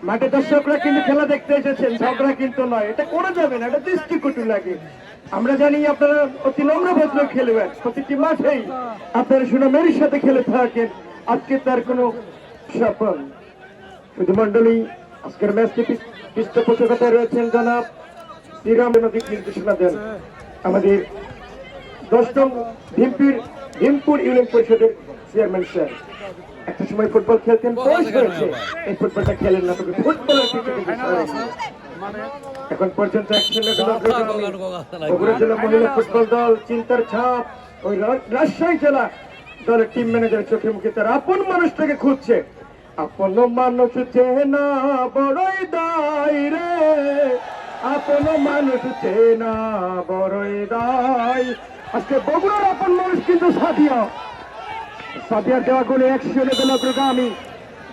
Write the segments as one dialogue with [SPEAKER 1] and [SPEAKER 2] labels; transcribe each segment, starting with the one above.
[SPEAKER 1] মাঠে দর্শকরা কিন্তু খেলা দেখতে এসেছেন, ঝগড়া কিন্তু নয়, এটা করা যাবে না, এটা দৃষ্টিকটু লাগে। আমরা জানি আপনারা অতি নম্র ভদ্র খেলবেন, প্রতিটি মাঠেই আপনারা সুনামের সাথে খেলে থাকেন। আজকে তার কোনো সফল শুধু মন্ডলী আজকের ম্যাচটি পৃষ্ঠপোষকতায় রয়েছেন জনাব শ্রীরাম নদী নির্দেশনা দেন আমাদের 10 নং ভীমপুর ইউনিয়ন পরিষদের চেয়ারম্যান স্যার। একটা সময় ফুটবল খেলতেন, বয়স হয়েছে, এই ফুটবলটা খেলেন না, তবে ফুটবলের এখন পর্যন্ত বগুড়া জেলা মহিলা ফুটবল দল চিন্তার ছাপ, ওই রাজশাহী জেলা দলের টিম ম্যানেজার চোখে মুখে তার আপন মানুষটাকে খুঁজছে। আপন মানুষ চেনা বড়ই দায় রে, আপন মানুষ চেনা বড়ই দায়। আজকে বগুড়ার আপন মানুষ কিন্তু সাদিয়ার দেওয়া গোলে 100 অগ্রগামী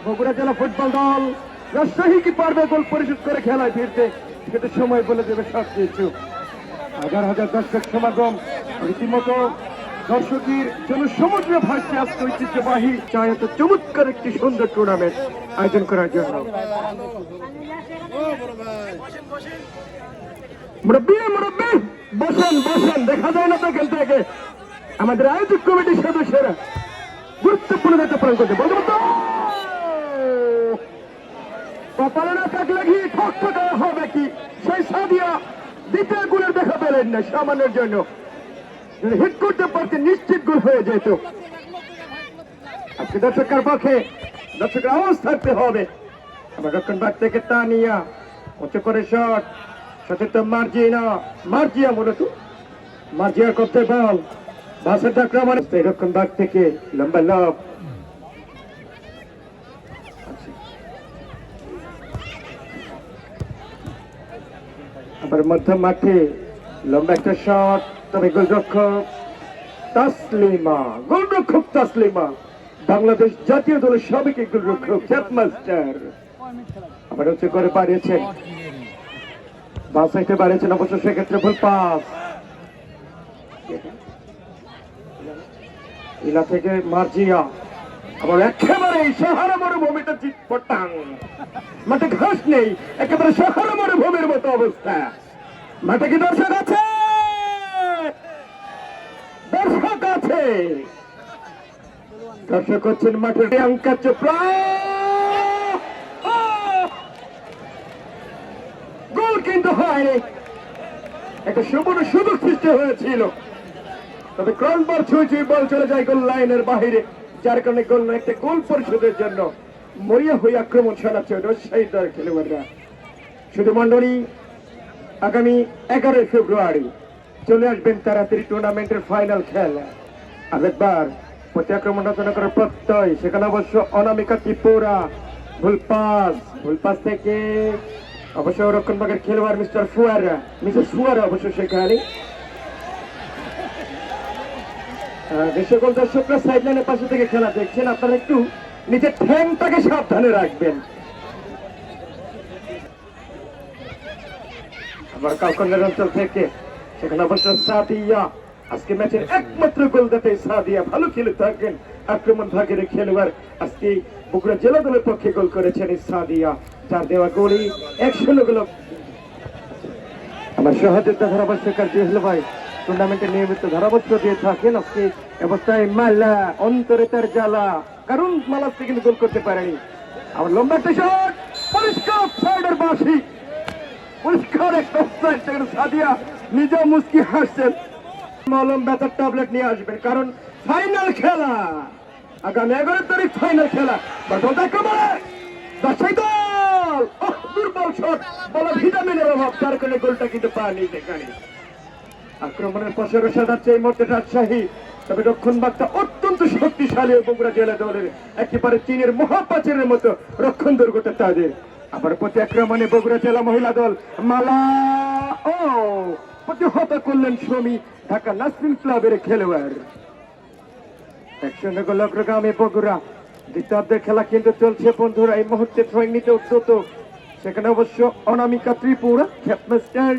[SPEAKER 1] বগুড়া জেলা ফুটবল দল। রাজশাহী কি পারবে গোল পরিশোধ করে খেলায় ফিরতে, সেটা সময় বলে দেবে সব কিছু। হাজার হাজার দর্শক সমাগম, রীতিমতো দর্শকের জনসমুদ্র ভাসছে আজকে ঐতিহ্যবাহী চায়ত চমৎকার একটি সুন্দর টুর্নামেন্ট আয়োজন করার জন্য। মুরব্বী বসেন বসেন, দেখা যায় না তো এখান থেকে আমাদের আয়োজক কমিটির সদস্যরা গুরুত্বপূর্ণ দায়িত্ব পালন করছে। বলতে কপালে না থাকলে কি ঠকঠকা হবে কি, সেই সাদিয়া দ্বিতীয় গোলের দেখা পেলেন না, সামান্যের জন্য হিট করতে পারতে নিশ্চিত গোল হয়ে যেত। আজকে দর্শকের পক্ষে দর্শকের আওয়াজ থাকতে হবে। আমার রক্ষণ বাদ থেকে তানিয়া উঁচু করে শট, সচেতন মার্জিয়া মূলত মার্জিয়ার করতে বল ভাষার আক্রমণ, রক্ষণ বাদ থেকে লম্বা লব, আবার মধ্যম মাঠে লম্বা একটা শট, তবে গোলরক্ষক তাসলিমা বাংলাদেশ জাতীয় দলের সাবেক গোলরক্ষক হেডমাস্টার আবার হচ্ছে করে পাঠিয়েছেন, বাঁ সাইডে বাড়িয়েছেন, অবশ্য সেক্ষেত্রে ভুল পাস। ইলা থেকে মার্জিয়া আবার একেবারে সাহারা মরুভূমিটা চিৎপটাং, মাঠে ঘাস নেই, একেবারে সাহারা মরুভূমির মতো অবস্থা। মাঠে কি দর্শক আছে? দর্শক আছে, দর্শক হচ্ছেন মাঠে প্রিয়াঙ্কা চোপড়া। গোল কিন্তু হয়নি, একটা সুবর্ণ সুযোগ সৃষ্টি হয়েছিল, তবে ক্রসবার ছুঁই বল চলে যায় গোল লাইনের বাহিরে, যার কারণে গোল না, একটা গোল পরিশোধের জন্য মরিয়া হয়ে আক্রমণ চালাচ্ছে রাজশাহী দলের খেলোয়াড়রা। শুধু মন্ডলী আগামী 11 ফেব্রুয়ারি চলে আসবেন তাড়াতাড়ি টুর্নামেন্টের ফাইনাল খেলা। আরেকবার প্রতি আক্রমণ রচনা করার প্রত্যয়, সেখানে অবশ্য অনামিকা ত্রিপুরা ভুল পাস থেকে অবশ্য রক্ষণভাগের খেলোয়াড় মিসেস ফুয়ারা অবশ্য সেখানে সকল দর্শকরা সাইড লাইনের পাশে থেকে খেলা দেখছেন, আপনারা একটু নিজের ঠ্যাংটাকে সাবধানে রাখবেন। আবার কালকন্ডার অঞ্চল থেকে সেখানে অবশ্য সাদিয়া, আজকে ম্যাচের একমাত্র গোলদাতা সাদিয়া ভালো খেলে থাকেন, আক্রমণ ভাগের খেলোয়াড়। আজকে বগুড়া জেলা দলের পক্ষে গোল করেছেন সাদিয়া, যার দেওয়া গোলই 100 গোল। আমার সহযোগিতা ধারাভাষ্যকার জুয়েল ভাই টুর্নামেন্টে নিয়মিত ধারাভাষ্য দিয়ে থাকেন। আজকে অবস্থায় মাল্লা অন্তরে তার জ্বালা, কারণ মালা কিন্তু গোল করতে পারেনি। আমার লম্বা একটা শট, পরিষ্কার সাইডের বাসি, পরিষ্কার একটা অফসাইড, সেখানে সাদিয়া নিজেও মুস্কি হাসছেন। মলম ব্যথার ট্যাবলেট নিয়ে আসবেন, কারণ ফাইনাল খেলা আগামী 11 তারিখ ফাইনাল খেলা। রাজশাহী দল দুর্বল শট, বলা ভিটামিনের অভাব, যার কারণে গোলটা কিন্তু পায়নি। সেখানে আক্রমণের পাশে রসা যাচ্ছে এই মুহূর্তে রাজশাহী, তবে রক্ষণ বাগটা অত্যন্ত শক্তিশালী বগুড়া জেলা দলের, একেবারে চীনের মহাপ্রাচীরের মতো রক্ষণ দুর্গটা তাদের। আবার প্রতি আক্রমণে বগুড়া জেলা মহিলা দল মালা প্রতিহত করলেন সমী ঢাকা নাসরিন ক্লাবের খেলোয়াড়। একসঙ্গে গোল অগ্রগামী বগুড়া। দ্বিতীয়ার্ধের খেলা কিন্তু চলছে বন্ধুরা, এই মুহূর্তে থ্রোয়িং নিতে উদ্যত, সেখানে অবশ্য অনামিকা ত্রিপুরা হেডমাস্টার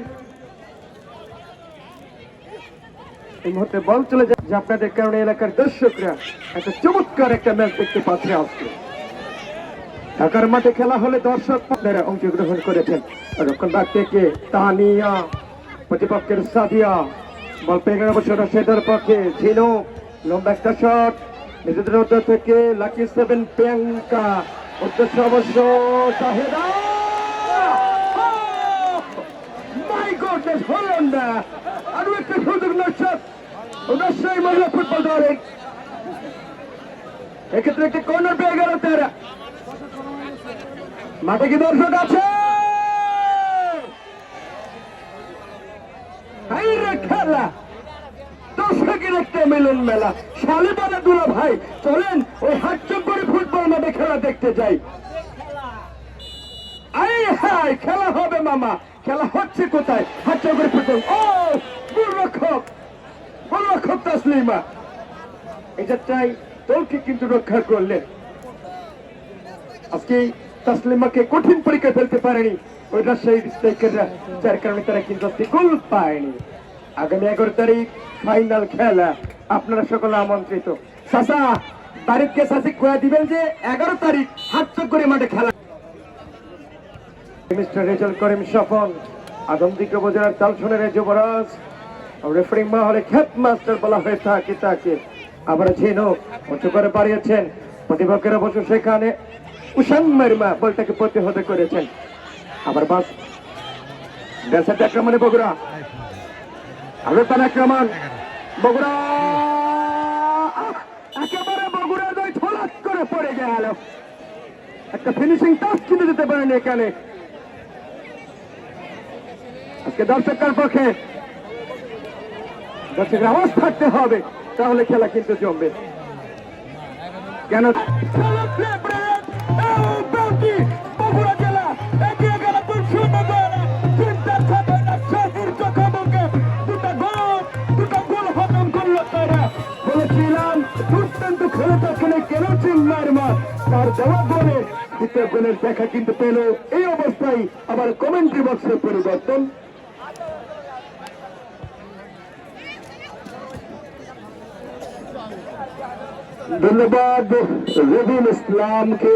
[SPEAKER 1] এই মুহূর্তে বল চলে যায় যে আপনাদের কারণে এলাকার দর্শকরা একটা চমৎকার একটা ম্যাচ দেখতে পাচ্ছে আজকে। ঢাকার মাঠে খেলা হলে দর্শক আপনারা অংশগ্রহণ করেছেন। রক্ষণ ভাগ থেকে তানিয়া, প্রতিপক্ষের সাদিয়া, বল পেয়ে গেল অবশ্য রাশেদার পক্ষে ঝিনু, লম্বা একটা শট নিজেদের উদ্দেশ্য থেকে লাকি 7 প্রিয়াঙ্কা, উদ্দেশ্য অবশ্য শাহেদা। মাই গডনেস, হলো না আরো একটা সুযোগ নষ্ট রাজশাহী মহিলা ফুটবল দলের। এক্ষেত্রে একটি কর্নার পেয়ে গেল তারা। মাঠে কি দর্শক আছে? খেলা দর্শকের একটা মিলন মেলা। শালিবানা দুলা ভাই চলেন ওই হাটচম্বরি ফুটবল মাঠে খেলা দেখতে যাই। হাই খেলা হবে মামা, খেলা হচ্ছে কোথায়? হাটচম্বরি ফুটবল। ও গোলরক্ষক, গোলরক্ষক তাসলিমা এটা চাই দলকে কিন্তু রক্ষা করলেন। আজকে তাসলিমাকে কঠিন পরীক্ষা ফেলতে পারেনি ওই রাজশাহী স্ট্রাইকাররা, যার কারণে তারা কিন্তু আজকে গোল পায়নি। আগামী 11 তারিখ ফাইনাল খেলা, আপনারা সকলে আমন্ত্রিত। চাচা তারিখকে চাষি খোয়া দিবেন যে 11 তারিখ হাটচক্করে মাঠে খেলা। মিস্টার রেজাল করিম স্বপন, আদমদিগ্র উপজেলার চালসনের যুবরাজ, রেফারিং মহলে খ্যাত মাস্টার বলা হয়ে থাকে তাকে। আবার ঝিনুক উঁচু করে বাড়িয়েছেন, প্রতিপক্ষের অবশ্য সেখানে উসান মারিমা বলটাকে প্রতিহত করেছেন। আবার বাস ব্যাসাতে আক্রমণে বগুড়া, আরো তার আক্রমণ বগুড়া, একেবারে বগুড়া দই ছলাৎ করে পড়ে গেল। একটা ফিনিশিং টাচ কিনে দিতে পারেন এখানে। আজকে দর্শকের পক্ষে দর্শকের আওয়াজ থাকতে হবে, তাহলে খেলা কিন্তু জমবে। কেন বগুড়া জেলা এগিয়ে গেল 2-0 গোলে। চিন্তার থাকে না শহীদ চোখামুখে দুটা গোল হজম করলো তারা। বলেছিলাম দুর্দান্ত খেলে তখন কেন চিন্তার মা তার দেওয়া গোলে দ্বিতীয় গোলের দেখা কিন্তু পেল। এই অবস্থায় আবার কমেন্ট্রি বক্সের পরিবর্তন। ধন্যবাদ রবিউল ইসলামকে।